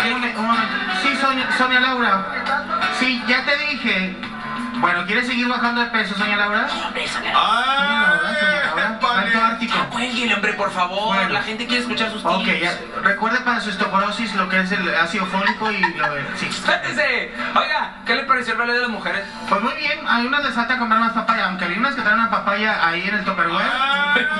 Un momento. Sí, Sonia Laura. Sí, ya te dije. Bueno, ¿quieres seguir bajando de peso, Sonia Laura? Hombre, Sonia Laura. Tanto ártico. Cuélguele, hombre, por favor. Bueno. La gente quiere escuchar sus tips. Ok, ya. Recuerde para su osteoporosis lo que es el ácido fólico y lo de... Sí. ¡Espérese! Oiga, ¿qué le pareció el ballet de las mujeres? Pues muy bien, hay unas les falta comer más papaya, aunque vi unas que traen una papaya ahí en el Tupperware.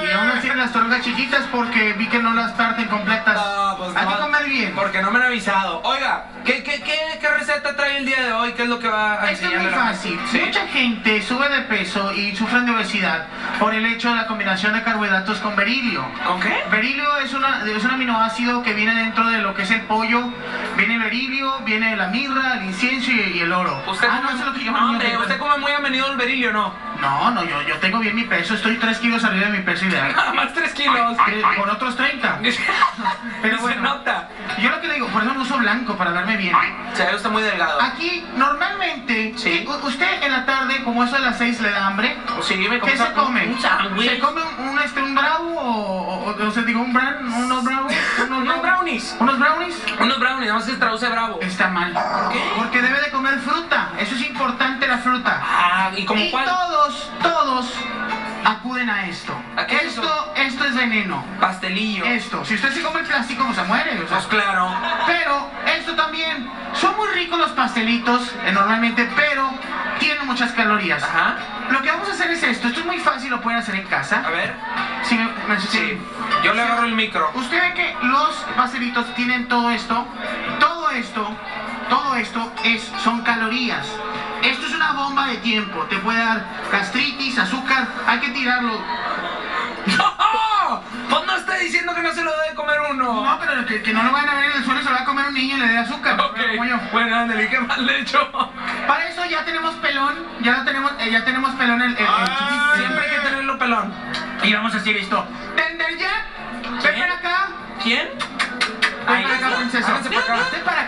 Y aún así tienen las toronjas chiquitas porque vi que no las parten completas. Pues Hay no, que comer bien. porque no me han avisado. Oiga, ¿qué receta trae el día de hoy? ¿Qué es lo que va a Esto es enseñarle muy a la fácil. gente? ¿Sí? Mucha gente sube de peso y sufren de obesidad por el hecho de la combinación de carbohidratos con berilio. ¿Con qué? Berilio es un aminoácido que viene dentro de lo que es el pollo. Viene el berilio, viene la mirra, el incienso y el oro. ¿Usted no, come, eso es lo que yo no, hombre, usted come muy a menudo el berilio, ¿no? No, yo tengo bien mi peso. Estoy 3 kilos arriba de mi peso ideal. Nada más 3 kilos. Con otros 30. Pero bueno. se nota. Yo lo que le digo, por eso no uso blanco para verme bien. Se ve usted muy delgado. Aquí, normalmente, Sí. usted en la tarde, como eso de las 6, le da hambre. Sí, me ¿Qué se come? Un sándwich. ¿Se come un bravo o sea, digo, unos bravos? Unos brownies. ¿Unos brownies? Unos brownies, nada más se traduce bravo. Está mal. ¿Por qué? Porque debe de comer fruta. Eso es importante, la fruta. Ah, ¿y como cuál? Todos acuden a esto. ¿A qué es Esto es veneno. Pastelillo. Esto, si usted se come el plástico, pues se muere. O sea, Pues claro. pero esto también, son muy ricos los pastelitos, normalmente, pero tienen muchas calorías. Ajá. Lo que vamos a hacer es esto es muy fácil, lo pueden hacer en casa. A ver. Si Sí. Yo le agarro el micro. Usted ve que los pastelitos tienen todo esto son calorías. Esto es una bomba de tiempo, te puede dar gastritis, azúcar, hay que tirarlo. ¡No! Pues no está diciendo que no se lo debe comer uno. No, pero que no lo vayan a ver en el suelo, se lo va a comer un niño y le dé azúcar. Ok. Como yo. Bueno, ándale, ¿qué más le echo? Para eso ya tenemos pelón, ya tenemos pelón el chiquito. Siempre hay que tenerlo pelón. Y vamos a decir esto. Tender ya, ven ¿Quién? para acá. ¿Quién? Ven Ahí para acá, está. princesa. Háganse para acá. Ven para